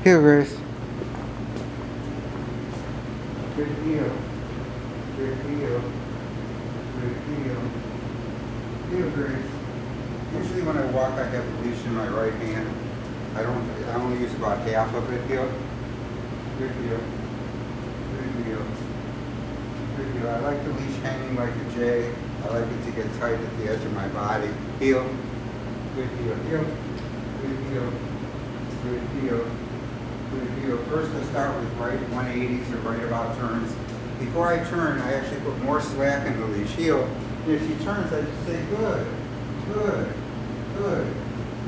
Heel, Grace. Good heel. Good heel. Good heel. Heel, Grace. Usually when I walk, I have the leash in my right hand. I only use about half of it. Heel. Good heel. Good heel. Good heel. I like the leash hanging like a J. I like it to get tight at the edge of my body. Heel. Good heel. Heel. Good heel. Good heel. Good heel. First I start with right 180s or right about turns. Before I turn, I actually put more slack in the leash. Heel. And if she turns, I just say good. Good. Good.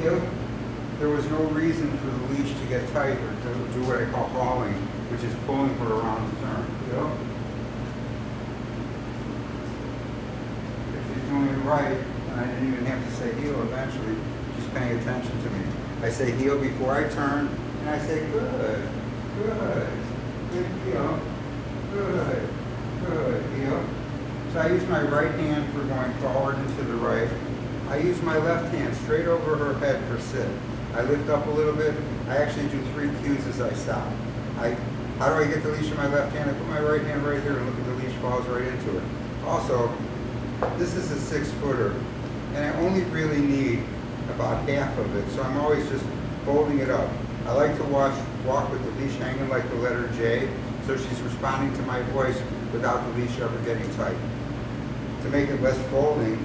Heel. There was no reason for the leash to get tight or to do what I call hauling, which is pulling her around the turn. Heel. If she's doing it right, and I didn't even have to say heel eventually, she's paying attention to me. I say heel before I turn, and I say good, good, good heel, good, good heel. So I use my right hand for going forward and to the right. I use my left hand straight over her head for sit. I lift up a little bit. I actually do 3 cues as I stop. How do I get the leash in my left hand? I put my right hand right here and look at the leash falls right into it. Also, this is a 6-footer, and I only really need about half of it, so I'm always just folding it up. I like to walk with the leash hanging like the letter J, so she's responding to my voice without the leash ever getting tight. To make it less folding,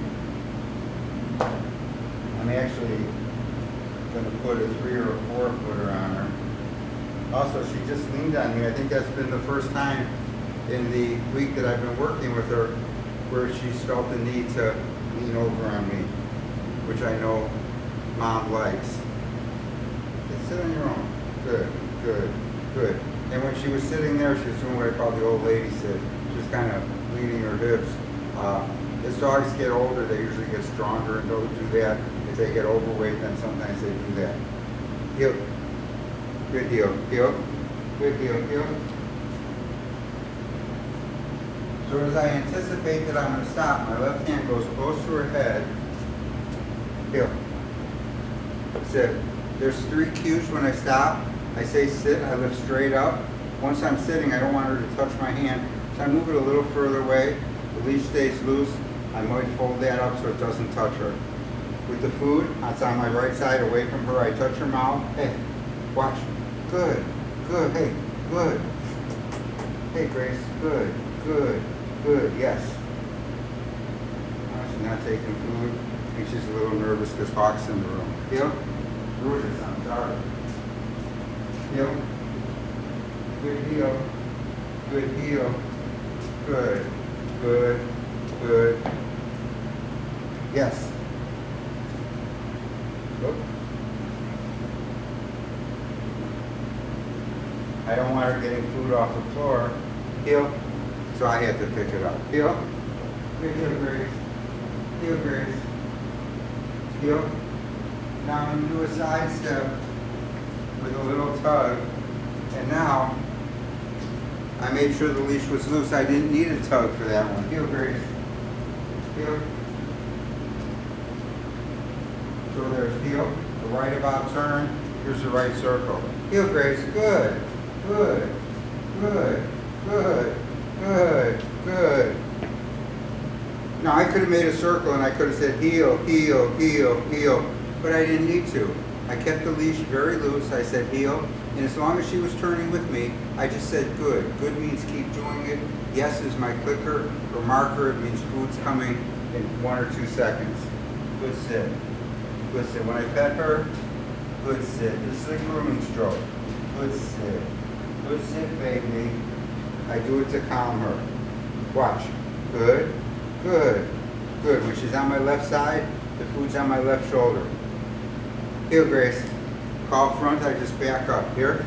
I'm actually going to put a 3 or a 4-footer on her. Also, she just leaned on me. I think that's been the first time in the week that I've been working with her where she's felt the need to lean over on me, which I know Mom likes. Just sit on your own. Good, good, good. And when she was sitting there, she was doing what I call the old lady sit. Just kind of leaning her hips. As dogs get older, they usually get stronger and don't do that. If they get overweight, then sometimes they do that. Heel. Good heel. Heel. Good heel. Heel. So as I anticipate that I'm going to stop, my left hand goes close to her head. Heel. Sit. There's 3 cues when I stop. I say sit, I lift straight up. Once I'm sitting, I don't want her to touch my hand, so I move it a little further away. The leash stays loose. I might fold that up so it doesn't touch her. With the food, it's on my right side away from her. I touch her mouth. Hey, watch. Good, good, hey, good. Hey, Grace, good, good, good, yes. She's not taking food. I think she's a little nervous because Hawk's in the room. Heel? Brutus, I'm sorry. Heel? Good heel. Good heel. Good, good, good. Yes. Look. I don't want her getting food off the floor. Heel. So I had to pick it up. Heel. Good heel, Grace. Heel, Grace. Heel. Now I'm going to do a side step with a little tug. And now I made sure the leash was loose. I didn't need a tug for that one. Heel, Grace. Heel. So there's heel, the right about turn. Here's the right circle. Heel, Grace. Good. Good. Good. Good. Good. Good. Now I could have made a circle and I could have said heel, heel, heel, heel, but I didn't need to. I kept the leash very loose. I said heel, and as long as she was turning with me, I just said good. Good means keep doing it. Yes is my clicker or marker. It means food's coming in 1 or 2 seconds. Good sit. Good sit. When I pet her, good sit. This is a grooming stroke. Good sit. Good sit, baby. I do it to calm her. Watch. Good. Good. Good. When she's on my left side, the food's on my left shoulder. Heel, Grace. Call front, I just back up. Here.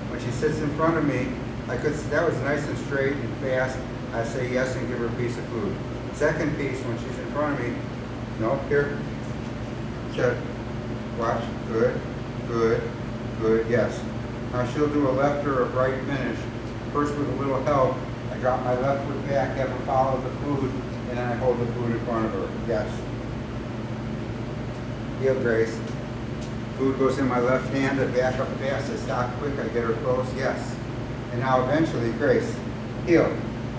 When she sits in front of me, that was nice and straight and fast. I say yes and give her a piece of food. Second piece, when she's in front of me, no, here. Sit. Watch. Good. Good. Good. Yes. Now she'll do a left or a right finish. First with a little help, I drop my left foot back, have her follow the food, and then I hold the food in front of her. Yes. Heel, Grace. Food goes in my left hand, I back up fast, I stop quick, I get her close, yes. And now eventually, Grace, heel.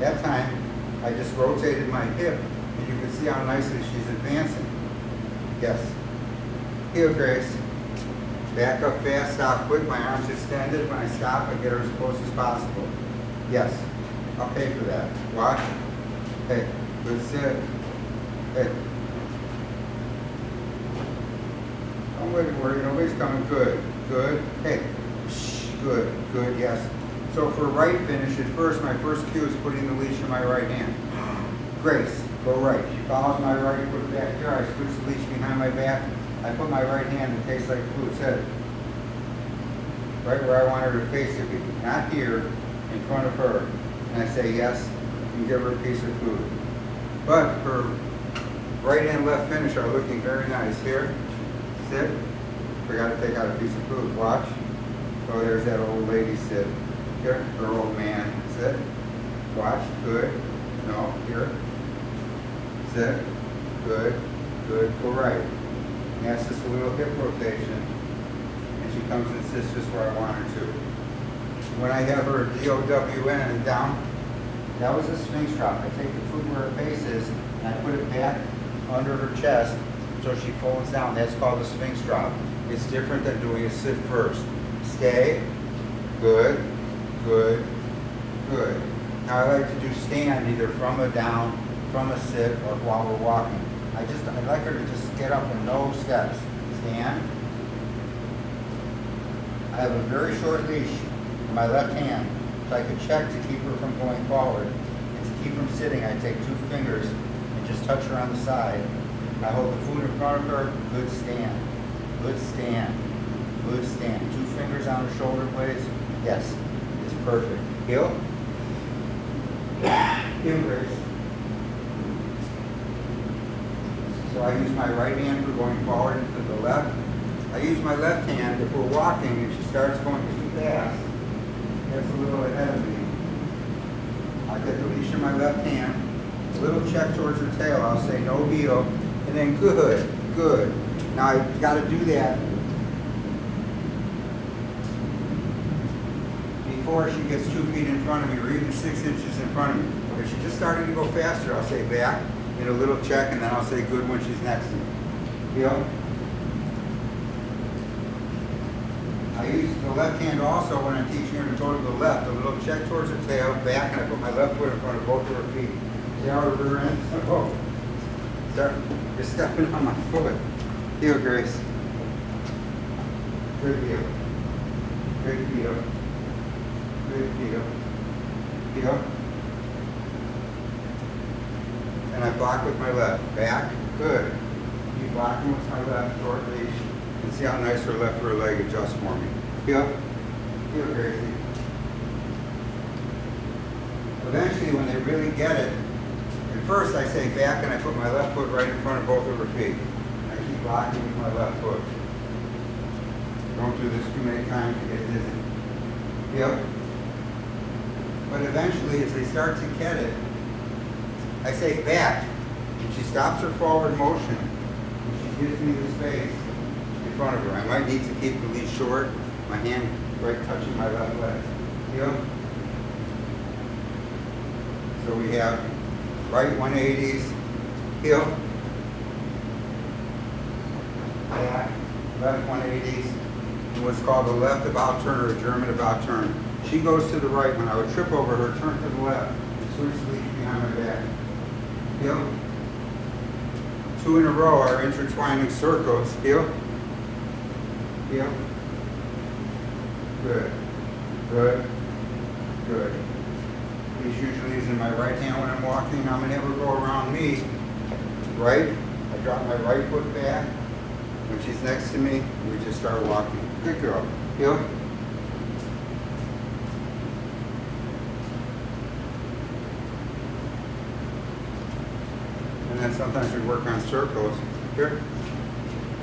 That time, I just rotated my hip, and you can see how nicely she's advancing. Yes. Heel, Grace. Back up fast, stop quick, my arms extended. When I stop, I get her as close as possible. Yes. I'll pay for that. Watch. Hey, good sit. Hey. Don't worry, nobody's coming. Good, good. Hey, shh, good, good, yes. So for right finish, at first, my first cue is putting the leash in my right hand. Grace, go right. She follows my right foot back here. I switch the leash behind my back. I put my right hand and tastes like food. Sit. Right where I want her to face it, not here, in front of her. And I say yes, and give her a piece of food. But her right and left finish are looking very nice. Here, sit. Forgot to take out a piece of food. Watch. Oh, there's that old lady. Sit. Here, her old man. Sit. Watch. Good. No. Here. Sit. Good. Good. Go right. And that's just a little hip rotation. And she comes and sits just where I want her to. When I have her DOWN and down, that was a Sphinx drop. I take the foot where her face is, and I put it back under her chest so she folds down. That's called a Sphinx drop. It's different than doing a sit first. Stay. Good. Good. Good. Now I like to do stand either from a down, from a sit, or while we're walking. I like her to just get up in no steps. Stand. I have a very short leash in my left hand, so I could check to keep her from going forward. And to keep from sitting, I take 2 fingers and just touch her on the side. I hold the food in front of her. Good stand. Good stand. Good stand. 2 fingers on her shoulder blades. Yes. It's perfect. Heel. Heel, Grace. So I use my right hand for going forward and to the left. I use my left hand if we're walking and she starts going too fast. That's a little ahead of me. I get the leash in my left hand. A little check towards her tail. I'll say no heel. And then good, good. Now I've got to do that before she gets 2 feet in front of me or even 6 inches in front of me. If she's just starting to go faster, I'll say back, get a little check, and then I'll say good when she's next to me. Heel. I use the left hand also when I'm teaching her to go to the left. A little check towards her tail, back, and I put my left foot in front of both of her feet. See how her rear end? Oh. You're stepping on my foot. Heel, Grace. Good heel. Good heel. Good heel. Heel. And I block with my left. Back. Good. Keep blocking with my left, short leash. And see how nice her left rear leg adjusts for me. Heel. Heel, Gracie. Eventually, when they really get it, at first I say back and I put my left foot right in front of both of her feet. I keep blocking with my left foot. Don't do this too many times to get dizzy. Heel. But eventually, as they start to get it, I say back, and she stops her forward motion, and she gives me the space in front of her. I might need to keep the leash short, my hand right touching my left leg. Heel. So we have right 180s, heel, back, left 180s, and what's called a left about turn or a German about turn. She goes to the right. When I would trip over her, turn to the left, and switch the leash behind my back. Heel. 2 in a row are intertwining circles. Heel. Heel. Good. Good. Good. Leash usually is in my right hand when I'm walking. I'm going to have her go around me. Right. I drop my right foot back. When she's next to me, we just start walking. Good girl. Heel. And then sometimes we work on circles. Here.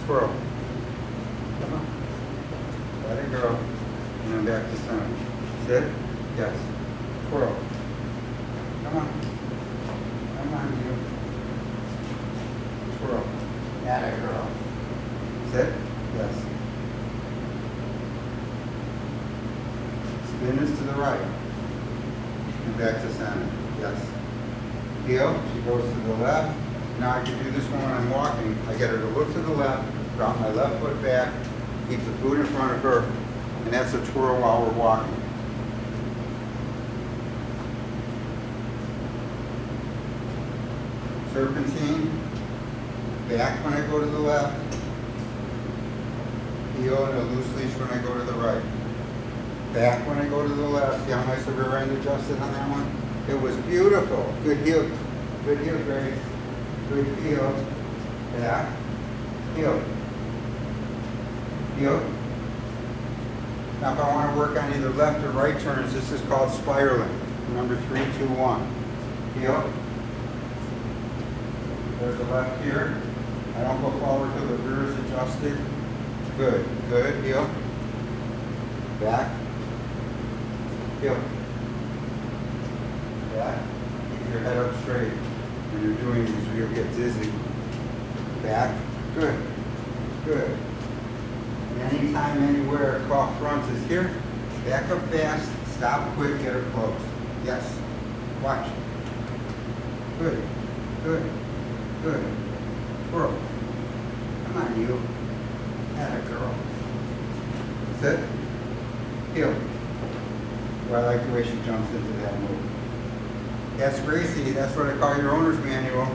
Twirl. Come on. Let it go. And then back to center. Sit. Yes. Twirl. Come on. Come on, you. Twirl. Atta girl. Sit. Yes. Thinness to the right. And back to center. Yes. Heel. She goes to the left. Now I can do this one when I'm walking. I get her to look to the left, drop my left foot back, keep the foot in front of her, and that's a twirl while we're walking. Serpentine. Back when I go to the left. Heel and a loose leash when I go to the right. Back when I go to the left. See how nice the rear end adjusted on that one? It was beautiful. Good heel. Good heel, Grace. Good heel. Back. Heel. Heel. Now if I want to work on either left or right turns, this is called spiraling. Remember 3, 2, 1. Heel. There's a left here. I don't go forward till the rear is adjusted. Good. Good. Heel. Back. Heel. Back. Keep your head up straight when you're doing these or you'll get dizzy. Back. Good. Good. And anytime, anywhere, call front is here. Back up fast. Stop quick. Get her close. Yes. Watch. Good. Good. Good. Twirl. Come on, you. Atta girl. Sit. Heel. Well, I like the way she jumps into that move. That's Gracie. That's what I call your owner's manual.